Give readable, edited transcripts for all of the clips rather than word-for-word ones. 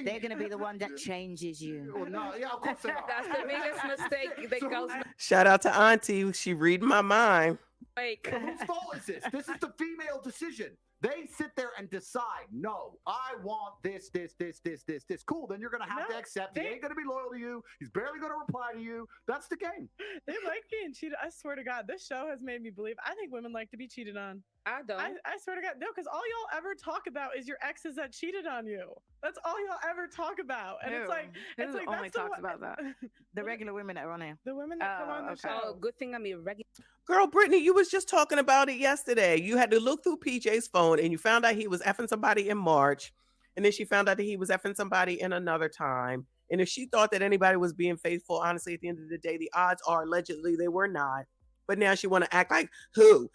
They're going to be the one that changes you. Well, no, yeah, of course they are. That's the biggest mistake that goes. Shout out to Auntie. She reading my mind. Like, whose fault is this? This is the female decision. They sit there and decide, no, I want this. Cool, then you're going to have to accept. He ain't going to be loyal to you. He's barely going to reply to you. That's the game. They like being cheated. I swear to God, this show has made me believe. I think women like to be cheated on. I don't. I swear to God, no, because all y'all ever talk about is your exes that cheated on you. That's all y'all ever talk about. And it's like only talks about that. The regular women that are on here. The women that come on the show. Oh, good thing I'm irregular. Girl, Brittany, you was just talking about it yesterday. You had to look through PJ's phone and you found out he was effing somebody in March. And then she found out that he was effing somebody in another time. And if she thought that anybody was being faithful, honestly, at the end of the day, the odds are allegedly they were not. But now she want to act like who?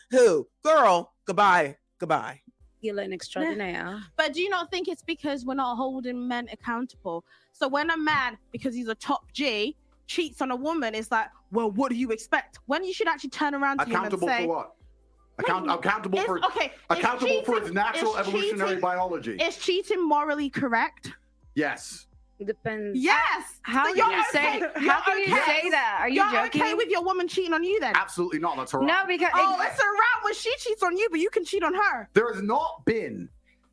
Girl, goodbye. And extraordinaire. But do you not think it's because we're not holding men accountable? So when a man, because he's a top G, cheats on a woman, it's like, well, what do you expect? When you should actually turn around to him and say, for what? Accountable for its natural evolutionary biology. Is cheating morally correct? Yes. Depends. Yes. How can you say that? Are you joking? Okay with your woman cheating on you then? Absolutely not. That's her. No, because it's a wrap when she cheats on you, but you can cheat on her. There has not been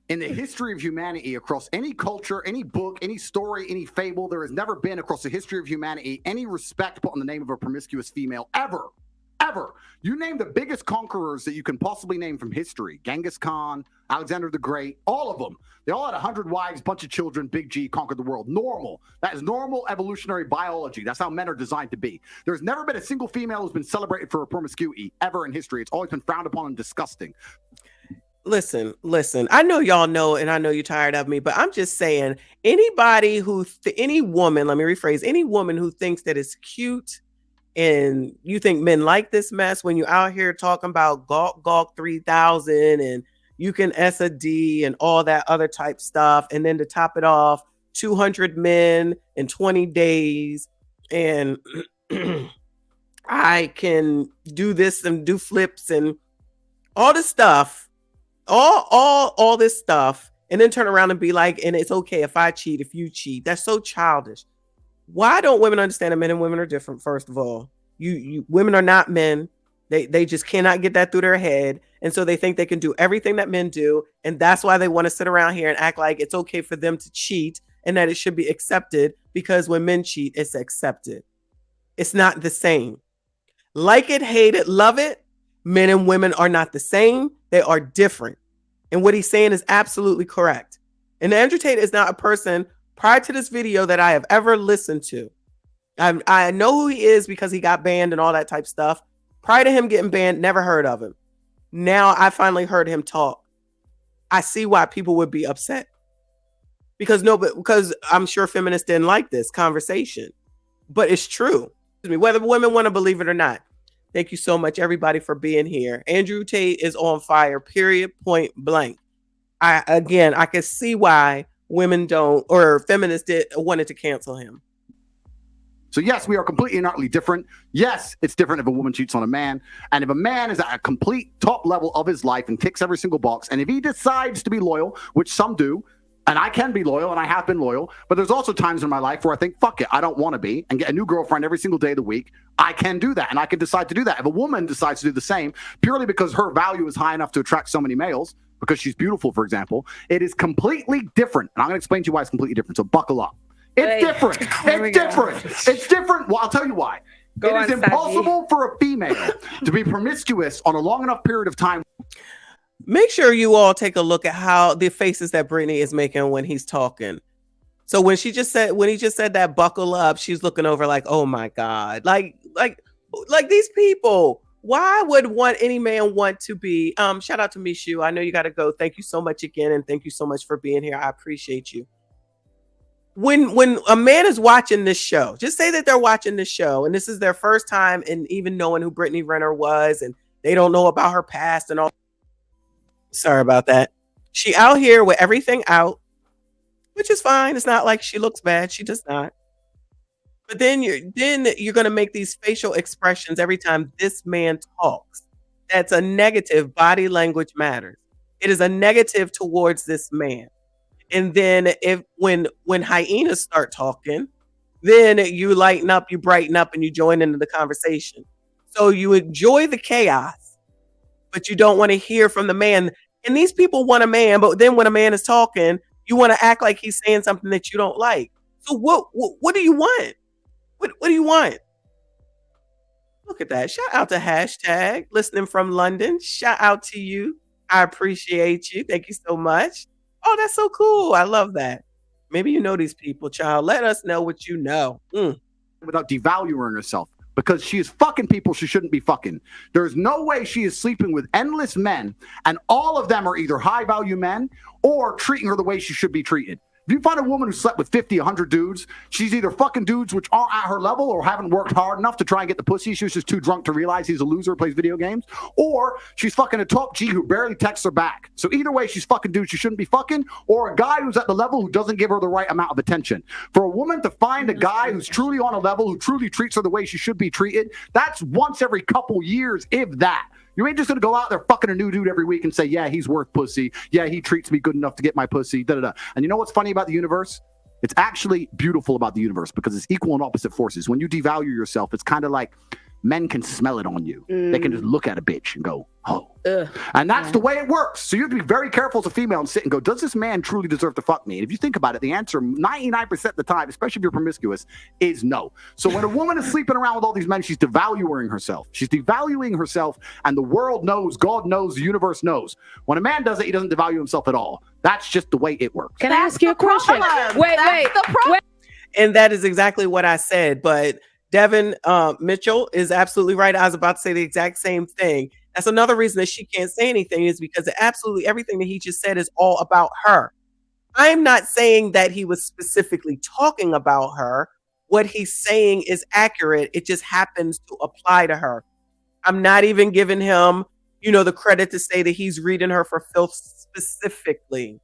in the history of humanity, across any culture, any book, any story, any fable, there has never been across the history of humanity any respect put on the name of a promiscuous female ever. You name the biggest conquerors that you can possibly name from history. Genghis Khan, Alexander the Great, all of them. They all had 100 wives, bunch of children, big G, conquered the world. Normal. That is normal evolutionary biology. That's how men are designed to be. There's never been a single female who's been celebrated for her promiscuity ever in history. It's always been frowned upon and disgusting. Listen. I know y'all know, and I know you're tired of me, but I'm just saying, any woman who thinks that it's cute and you think men like this mess when you're out here talking about Gawk 3000 and you can S a D and all that other type stuff. And then to top it off, 200 men in 20 days. And I can do this and do flips and all this stuff, all this stuff. And then turn around and be like, and it's okay if I cheat, if you cheat. That's so childish. Why don't women understand that men and women are different? First of all, you women are not men. They just cannot get that through their head. And so they think they can do everything that men do. And that's why they want to sit around here and act like it's okay for them to cheat and that it should be accepted, because when men cheat, it's accepted. It's not the same. Like it, hate it, love it. Men and women are not the same. They are different. And what he's saying is absolutely correct. And Andrew Tate is not a person prior to this video that I have ever listened to. I know who he is because he got banned and all that type stuff. Prior to him getting banned, never heard of him. Now I finally heard him talk. I see why people would be upset. Because I'm sure feminists didn't like this conversation. But it's true. Whether women want to believe it or not. Thank you so much, everybody, for being here. Andrew Tate is on fire, period, point blank. I can see why women don't, or feminists wanted to cancel him. So yes, we are completely and utterly different. Yes, it's different if a woman cheats on a man. And if a man is at a complete top level of his life and ticks every single box, and if he decides to be loyal, which some do, and I can be loyal and I have been loyal, but there's also times in my life where I think, fuck it, I don't want to be, and get a new girlfriend every single day of the week. I can do that, and I can decide to do that. If a woman decides to do the same, purely because her value is high enough to attract so many males, because she's beautiful, for example, it is completely different. And I'm going to explain to you why it's completely different, so buckle up. It's different. It's different. Well, I'll tell you why. It is impossible for a female to be promiscuous on a long enough period of time. Make sure you all take a look at how the faces that Brittany is making when he's talking. So when he just said that buckle up, she's looking over like, oh my God, like these people. Why would any man want to be? Shout out to Mishu. I know you got to go. Thank you so much again, and thank you so much for being here. I appreciate you. When a man is watching this show, just say that they're watching this show, and this is their first time in even knowing who Brittany Renner was, and they don't know about her past and all. Sorry about that. She out here with everything out, which is fine. It's not like she looks bad. She does not. But then you're going to make these facial expressions every time this man talks. That's a negative. Body language matters. It is a negative towards this man. And then when hyenas start talking, then you lighten up, you brighten up, and you join into the conversation. So you enjoy the chaos, but you don't want to hear from the man. And these people want a man, but then when a man is talking, you want to act like he's saying something that you don't like. So what do you want? What do you want? Look at that. Shout out to hashtag listening from London. Shout out to you. I appreciate you. Thank you so much. Oh, that's so cool. I love that. Maybe you know these people, child. Let us know what you know. Without devaluing herself, because she is fucking people she shouldn't be fucking. There's no way she is sleeping with endless men, and all of them are either high value men or treating her the way she should be treated. If you find a woman who slept with 50, 100 dudes, she's either fucking dudes which aren't at her level or haven't worked hard enough to try and get the pussy. She was just too drunk to realize he's a loser, plays video games. Or she's fucking a top G who barely texts her back. So either way, she's fucking dudes she shouldn't be fucking, or a guy who's at the level who doesn't give her the right amount of attention. For a woman to find a guy who's truly on a level, who truly treats her the way she should be treated, that's once every couple years, if that. You ain't just gonna go out there fucking a new dude every week and say, yeah, he's worth pussy. Yeah, he treats me good enough to get my pussy. Da da da. And you know what's funny about the universe? It's actually beautiful about the universe because it's equal and opposite forces. When you devalue yourself, it's kind of like men can smell it on you. They can just look at a bitch and go, oh. And that's the way it works. So you have to be very careful as a female and sit and go, does this man truly deserve to fuck me? And if you think about it, the answer 99% of the time, especially if you're promiscuous, is no. So when a woman is sleeping around with all these men, she's devaluing herself. She's devaluing herself, and the world knows, God knows, the universe knows. When a man does it, he doesn't devalue himself at all. That's just the way it works. Can I ask you a question? Wait. And that is exactly what I said. But Devin Mitchell is absolutely right. I was about to say the exact same thing. That's another reason that she can't say anything, is because absolutely everything that he just said is all about her. I'm not saying that he was specifically talking about her. What he's saying is accurate. It just happens to apply to her. I'm not even giving him, the credit to say that he's reading her for filth specifically.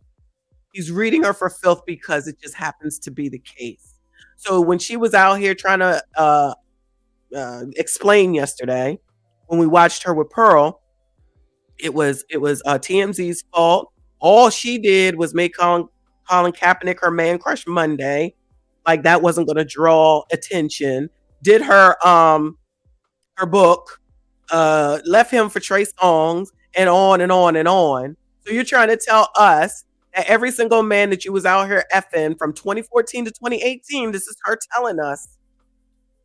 He's reading her for filth because it just happens to be the case. So when she was out here trying to explain yesterday, when we watched her with Pearl, it was TMZ's fault. All she did was make Colin Kaepernick her man crush Monday. Like that wasn't going to draw attention. Did her book, left him for Trey Songz, and on and on and on. So you're trying to tell us that every single man that you was out here effing from 2014 to 2018, this is her telling us,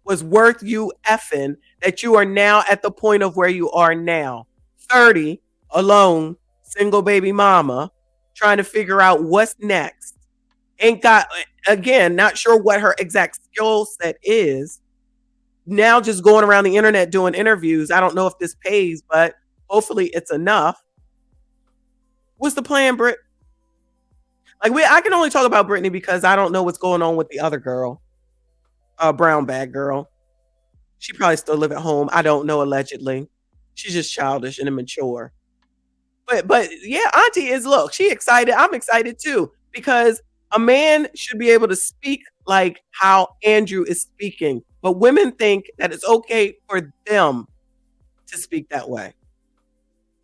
was worth you effing, that you are now at the point of where you are now. 30, alone, single baby mama, trying to figure out what's next. Ain't got, again, not sure what her exact skill set is. Now just going around the internet doing interviews. I don't know if this pays, but hopefully it's enough. What's the plan, Britt? I can only talk about Brittany because I don't know what's going on with the other girl. Brown bag girl. She probably still live at home. I don't know, allegedly. She's just childish and immature. But yeah, Auntie is, look, she excited. I'm excited too, because a man should be able to speak like how Andrew is speaking. But women think that it's okay for them to speak that way.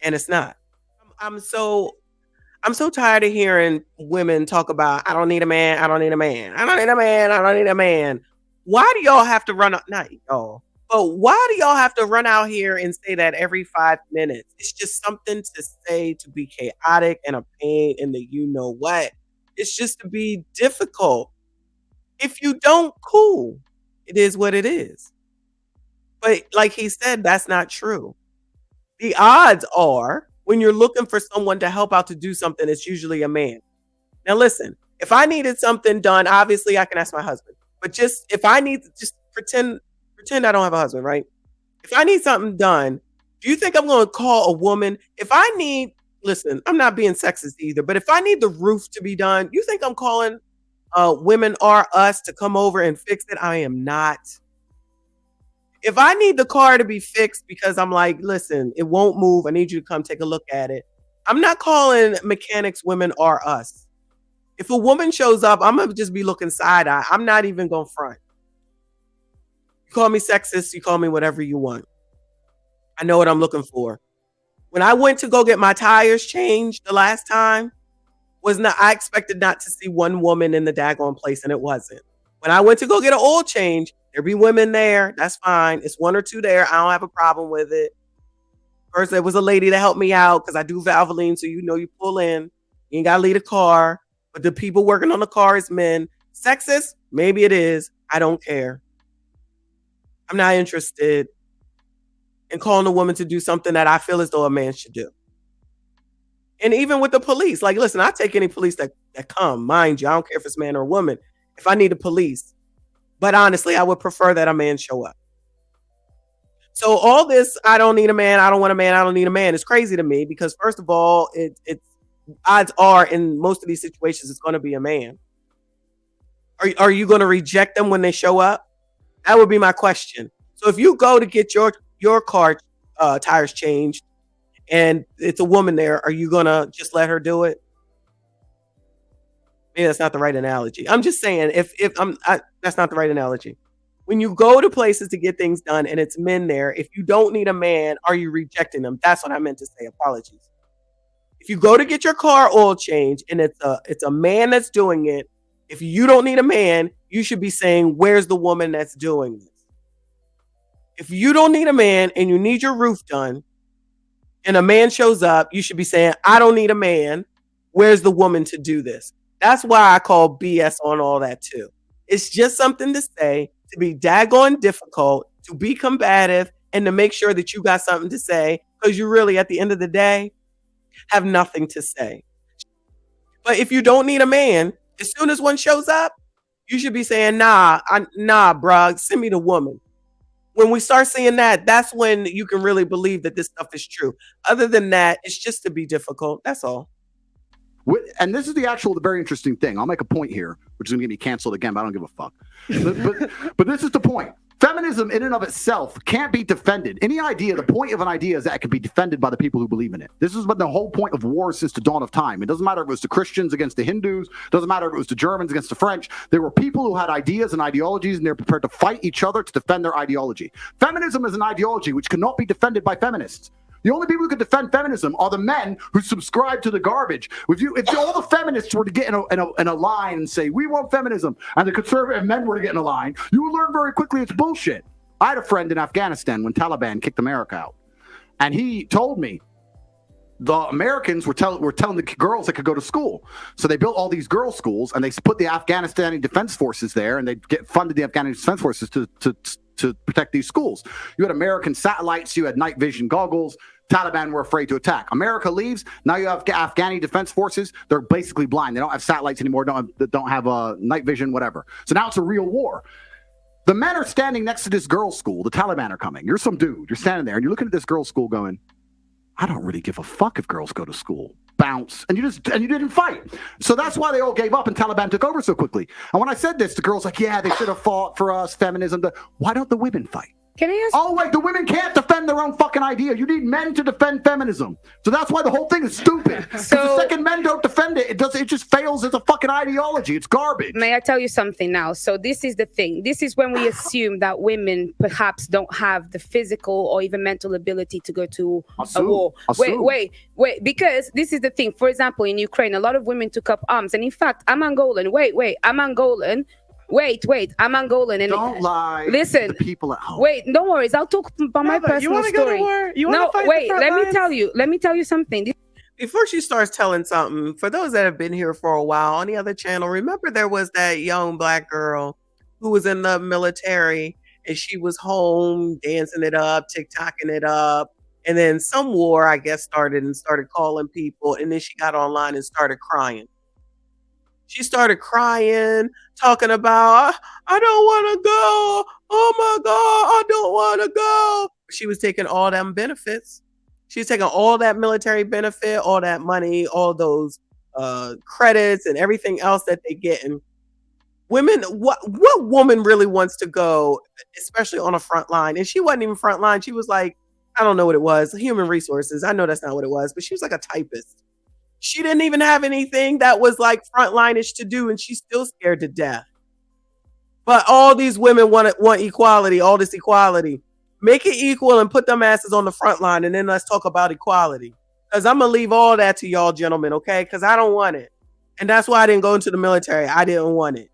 And it's not. I'm so tired of hearing women talk about, I don't need a man, I don't need a man, I don't need a man, I don't need a man. Why do y'all have to run out? Not y'all, but why do y'all have to run out here and say that every 5 minutes? It's just something to say, to be chaotic and a pain in the you know what. It's just to be difficult. If you don't, cool. It is what it is. But like he said, that's not true. The odds are, when you're looking for someone to help out to do something, it's usually a man. Now listen, if I needed something done, obviously I can ask my husband. But if I need to just pretend I don't have a husband, right? If I need something done, do you think I'm going to call a woman? Listen, I'm not being sexist either, but if I need the roof to be done, you think I'm calling Women Are Us to come over and fix it? I am not. If I need the car to be fixed because I'm like, listen, it won't move, I need you to come take a look at it, I'm not calling mechanics women are us. If a woman shows up, I'm gonna just be looking side eye. I'm not even gonna front. You call me sexist, you call me whatever you want. I know what I'm looking for. When I went to go get my tires changed the last time, I expected not to see one woman in the daggone place, and it wasn't. When I went to go get an oil change, there'd be women there. That's fine. It's one or two there. I don't have a problem with it. First, there was a lady that helped me out because I do Valvoline, so you pull in. You ain't gotta leave the car. But the people working on the car is men. Sexist? Maybe it is. I don't care. I'm not interested in calling a woman to do something that I feel as though a man should do. And even with the police, like, listen, I take any police that come, mind you. I don't care if it's man or woman. If I need a police. But honestly, I would prefer that a man show up. So all this, I don't need a man, I don't want a man, I don't need a man, is crazy to me because first of all, it's odds are in most of these situations, it's going to be a man. Are you going to reject them when they show up? That would be my question. So if you go to get your car tires changed and it's a woman there, are you going to just let her do it? Maybe that's not the right analogy. I'm just saying that's not the right analogy. When you go to places to get things done and it's men there, if you don't need a man, are you rejecting them? That's what I meant to say. Apologies. If you go to get your car oil changed and it's a man that's doing it, if you don't need a man, you should be saying, where's the woman that's doing this? If you don't need a man and you need your roof done and a man shows up, you should be saying, I don't need a man. Where's the woman to do this? That's why I call BS on all that too. It's just something to say, to be daggone difficult, to be combative, and to make sure that you got something to say, because you really, at the end of the day, have nothing to say. But if you don't need a man, as soon as one shows up, you should be saying, nah, bruh, send me the woman. When we start seeing that, that's when you can really believe that this stuff is true. Other than that, it's just to be difficult. That's all. And this is the very interesting thing. I'll make a point here, which is going to get me canceled again, but I don't give a fuck. But this is the point. Feminism in and of itself can't be defended. The point of an idea is that it can be defended by the people who believe in it. This is what the whole point of war since the dawn of time. It doesn't matter if it was the Christians against the Hindus. It doesn't matter if it was the Germans against the French. There were people who had ideas and ideologies, and they're prepared to fight each other to defend their ideology. Feminism is an ideology which cannot be defended by feminists. The only people who can defend feminism are the men who subscribe to the garbage. If all the feminists were to get in a line and say, we want feminism, and the conservative men were to get in a line, you would learn very quickly it's bullshit. I had a friend in Afghanistan when Taliban kicked America out. And he told me the Americans were telling the girls they could go to school. So they built all these girls' schools, and they put the Afghanistani Defense Forces there, and they funded the Afghanistan Defense Forces to protect these schools. You had American satellites, you had night vision goggles. Taliban were afraid to attack. America leaves. Now you have Afghani Defense Forces. They're basically blind. They don't have satellites anymore. Don't have night vision, whatever. So now it's a real war. The men are standing next to this girls' school. The Taliban are coming. You're some dude. You're standing there, and you're looking at this girls' school going, I don't really give a fuck if girls go to school. Bounce. And you didn't fight. So that's why they all gave up and Taliban took over so quickly. And when I said this, the girl's like, yeah, they should have fought for us, feminism. Why don't the women fight? Can I ask? Oh, wait, the women can't defend their own fucking idea. You need men to defend feminism. So that's why the whole thing is stupid. So the second men don't defend it, it just fails as a fucking ideology. It's garbage. May I tell you something now? So this is the thing. This is when we assume that women perhaps don't have the physical or even mental ability to go to a war. Wait. Because this is the thing. For example, in Ukraine, a lot of women took up arms. And in fact, I'm Angolan. I'm Angolan. Wait, I'm Angolan. And don't lie. Listen, to the people at home. Wait, no worries. I'll talk about my personal story. Go to war? You no, fight wait. Let me tell you something. Before she starts telling something, for those that have been here for a while on the other channel, remember there was that young black girl who was in the military and she was home dancing it up, TikToking it up. And then some war, I guess, started calling people. And then she got online and started crying. She started crying, talking about, I don't want to go. Oh my God, I don't want to go. She was taking all them benefits. She was taking all that military benefit, all that money, all those credits and everything else that they get. And women, what woman really wants to go, especially on a front line? And she wasn't even front line. She was like I don't know what it was. Human resources. I know that's not what it was, but she was like a typist. She didn't even have anything that was like frontline-ish to do, and she's still scared to death. But all these women want equality, all this equality. Make it equal and put them asses on the front line, and then let's talk about equality. Because I'm going to leave all that to y'all gentlemen, okay? Because I don't want it. And that's why I didn't go into the military. I didn't want it.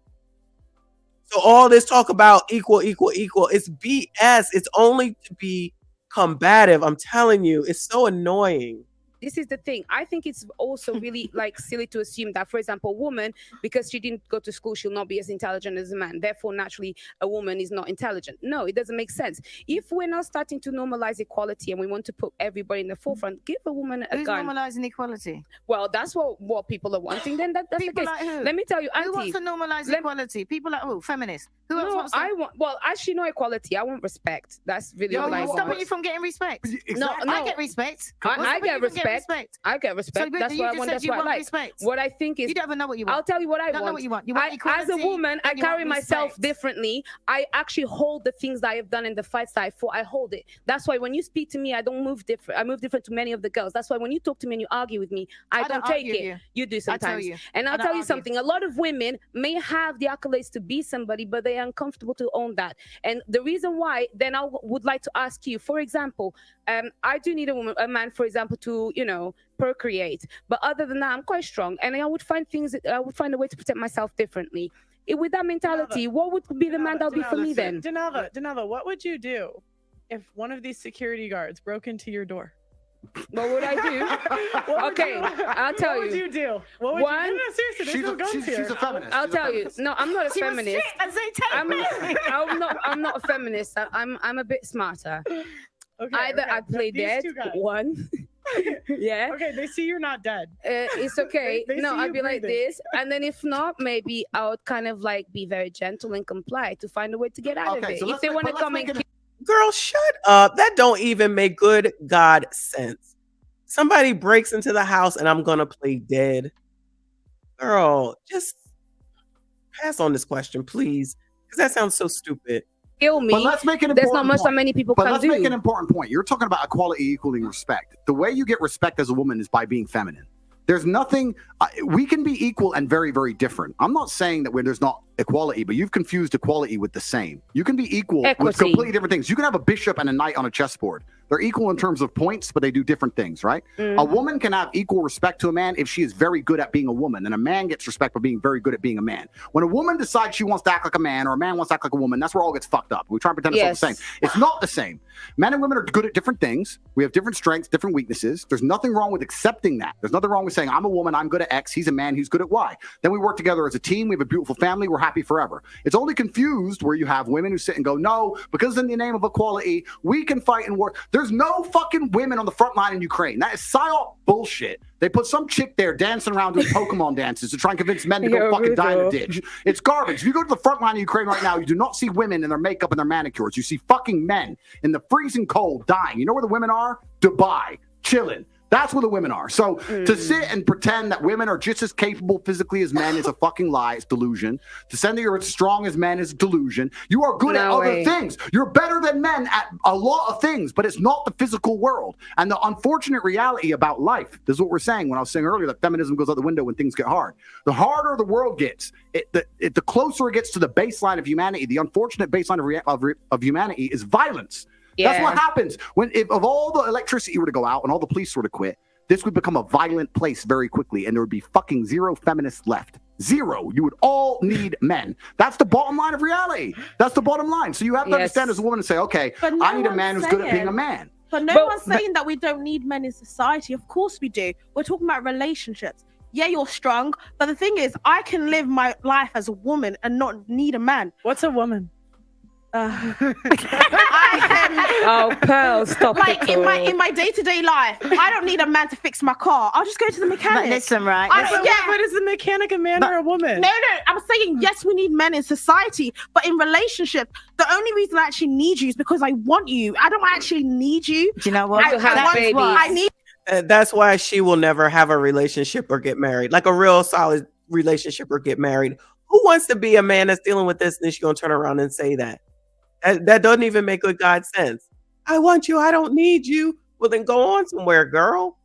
So all this talk about equal, it's BS. It's only to be combative. I'm telling you, it's so annoying. This is the thing. I think it's also really like silly to assume that, for example, a woman, because she didn't go to school, she'll not be as intelligent as a man. Therefore, naturally, a woman is not intelligent. No, it doesn't make sense. If we're now starting to normalize equality and we want to put everybody in the forefront, give a woman a Who's gun. normalizing equality? Well, that's what people are wanting. Then that's People the case. like who? Let me tell you, Who wants Auntie. to normalize equality? People like who? Feminists. Who else No, wants to? I want. Well, actually, no equality. I want respect. That's really No, what I what's want. stopping you from getting respect? No, I get respect. What's I stopping get you from respect. getting respect? I get respect. So, That's you what I just want. said That's you what I want like. respect. What I think is, You don't even know what you want. I'll tell you what I You don't know want. what you want. You want equality. As a woman, I and you carry want myself respect. differently. I actually hold the things that I have done in the fights that I fought. I hold it. That's why when you speak to me, I don't move different. I move different to many of the girls. That's why when you talk to me and you argue with me, I don't take argue it. with you. You do I tell sometimes. you. And I I'll don't tell you argue. something. A lot of women may have the accolades to be somebody, but they are uncomfortable to own that. And the reason why, then I would like to ask you, for example, I do need a man, for example, to, procreate. But other than that, I'm quite strong. And I would find a way to protect myself differently. With that mentality, what would be the man that would be for me then? Denava, what would you do if one of these security guards broke into your door? What would I do? Okay, I'll tell you. What would you do? What would One, you do? No, seriously, there's no guns here. She's a feminist. I'll tell you. No, I'm not a She was feminist. shit and say, take me. I'm not a feminist. I'm a bit smarter. Okay, Either okay. I play These dead. two guys. One. Yeah. Okay, they see you're not dead. It's okay. They No, see I'd you be like breathing. this, and then if not, maybe I would kind of like be very gentle and comply to find a way to get out of it. so If they want to come and kill, Girl, shut up. That don't even make good God sense. Somebody breaks into the house and I'm going to play dead. Girl, just pass on this question, please. Because that sounds so stupid. kill me, But let's make an there's not important much point. that many people But can let's do. make an important point. You're talking about equality equaling respect. The way you get respect as a woman is by being feminine. There's nothing, we can be equal and very, very different. I'm not saying that there's not equality, but you've confused equality with the same. You can be equal with Equity. completely different things. You can have a bishop and a knight on a chessboard. They're equal in terms of points, but they do different things, right? A woman can have equal respect to a man if she is very good at being a woman, and a man gets respect for being very good at being a man. When a woman decides she wants to act like a man or a man wants to act like a woman, that's where all gets fucked up. We try and pretend it's all the same. It's not the same. Men and women are good at different things. We have different strengths, different weaknesses. There's nothing wrong with accepting that. There's nothing wrong with saying, I'm a woman, I'm good at X, he's a man, he's good at Y. Then we work together as a team, we have a beautiful family, we're happy forever. It's only confused where you have women who sit and go, no, because in the name of equality, we can fight and work. There's no fucking women on the front line in Ukraine. That is psyop bullshit. They put some chick there dancing around doing Pokemon dances to try and convince men to go fucking die in a ditch. It's garbage. If you go to the front line of Ukraine right now, you do not see women in their makeup and their manicures. You see fucking men in the freezing cold dying. You know where the women are? Dubai, chilling. That's where the women are. So to sit and pretend that women are just as capable physically as men is a fucking lie. It's delusion. To say that you're as strong as men is delusion. You are good at other things. You're better than men at a lot of things, but it's not the physical world. And the unfortunate reality about life, this is what we're saying when I was saying earlier that feminism goes out the window when things get hard. The harder the world gets, the closer it gets to the baseline of humanity. The unfortunate baseline of humanity is violence. Yeah. That's what happens when if all the electricity were to go out and all the police were to quit, this would become a violent place very quickly, and there would be fucking zero feminists left. Zero. You would all need men. That's the bottom line of reality. That's the bottom line. So you have to understand as a woman and say, okay, But no I need a one's man who's good at being a saying- man. But no one's saying that we don't need men in society. Of course we do. We're talking about relationships. Yeah, you're strong, but the thing is, I can live my life as a woman and not need a man. What's a woman? Oh, Pearl, stop like it. in my day-to-day life, I don't need a man to fix my car. I'll just go to the mechanic. But listen, right? But is the mechanic a man or a woman? No, I'm saying yes, we need men in society, but in relationship, the only reason I actually need you is because I want you. I don't actually need you. Do you know what? I need. That's why she will never have a relationship or get married, like a real solid relationship or get married. Who wants to be a man that's dealing with this and then she's going to turn around and say that? That doesn't even make good God sense. I want you. I don't need you. Well, then go on somewhere, girl.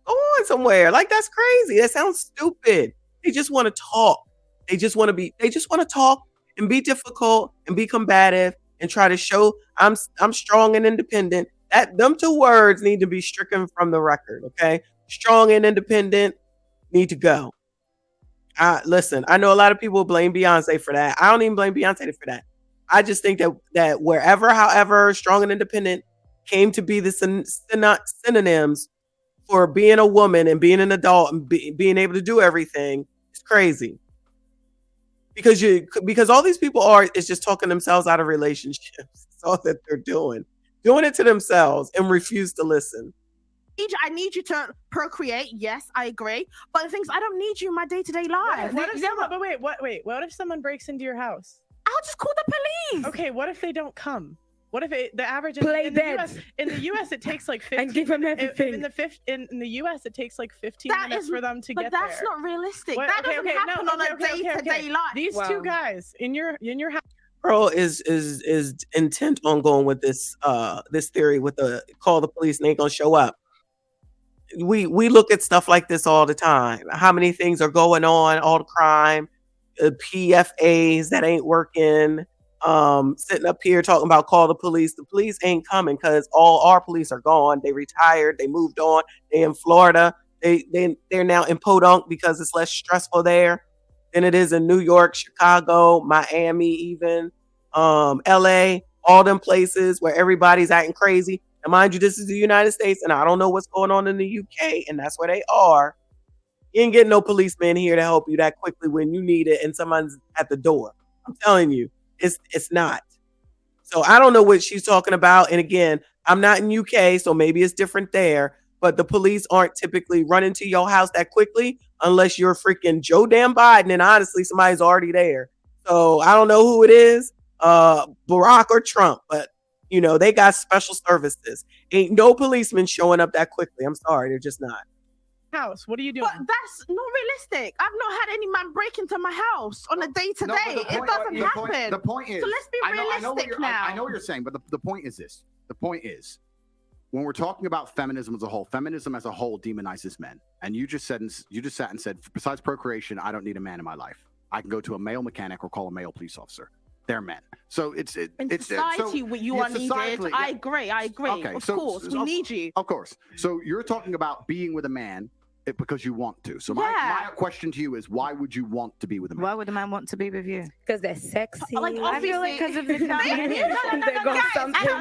Go on somewhere. Like, that's crazy. That sounds stupid. They just want to talk. They just want to talk and be difficult and be combative and try to show I'm strong and independent. Them two words need to be stricken from the record. Okay. Strong and independent need to go. Listen, I know a lot of people blame Beyonce for that. I don't even blame Beyonce for that. I just think that wherever, however, strong and independent came to be the synonyms for being a woman and being an adult and being able to do everything, it's crazy. Because all these people is just talking themselves out of relationships. That's all that they're doing it to themselves and refuse to listen. I need you to procreate. Yes, I agree. But the thing is, I don't need you in my day-to-day life. What if someone breaks into your house? I'll just call the police. Okay, what if they don't come? What if the average Play in the dead. US, in the US it takes like 15 and give them everything. in the US it takes like 15 minutes for them to but get there. that's not realistic. What? That doesn't happen on a day-to-day life. These two guys in your house. Girl is intent on going with this theory with the call the police and they ain't gonna show up. We look at stuff like this all the time. How many things are going on? All the crime, PFAs that ain't working. Sitting up here talking about call the police. The police ain't coming because all our police are gone. They retired. They moved on. They in Florida. They're now in Podunk because it's less stressful there than it is in New York, Chicago, Miami, even LA. All them places where everybody's acting crazy. And mind you, this is the United States, and I don't know what's going on in the UK, and that's where they are. You ain't getting no policeman here to help you that quickly when you need it, and someone's at the door. I'm telling you. It's not. So I don't know what she's talking about. And again, I'm not in UK, so maybe it's different there. But the police aren't typically running to your house that quickly unless you're freaking Joe damn Biden. And honestly, somebody's already there. So I don't know who it is, Barack or Trump. But, they got special services. Ain't no policeman showing up that quickly. I'm sorry. They're just not. House, what are you doing? But that's not realistic. I've not had any man break into my house on a day-to-day. It doesn't happen. The point is, so let's be realistic now. I know what you're saying, but the point is this. The point is, when we're talking about feminism as a whole demonizes men. And you just sat and said, besides procreation, I don't need a man in my life. I can go to a male mechanic or call a male police officer. They're men. So in society, you are needed. Yeah. I agree. Okay, of course, we need you. Of course. So you're talking about being with a man because you want to. So my question to you is, why would you want to be with a man? Why would a man want to be with you? Because they're sexy. Like, I feel like because of the and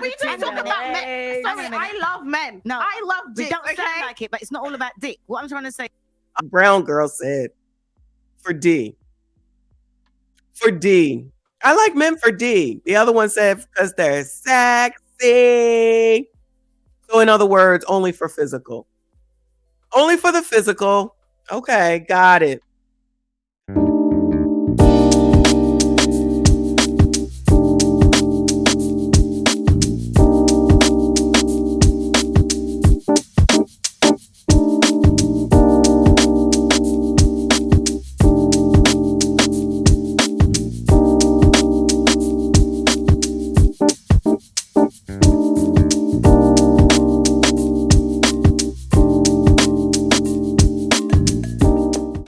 we don't talk about men. Sorry, I love men. No, I love dick. We don't sound like it, but it's not all about dick. What I'm trying to say. Brown girl said, for D. I like men for D. The other one said because they're sexy. So in other words, only for physical. Only for the physical. Okay, got it.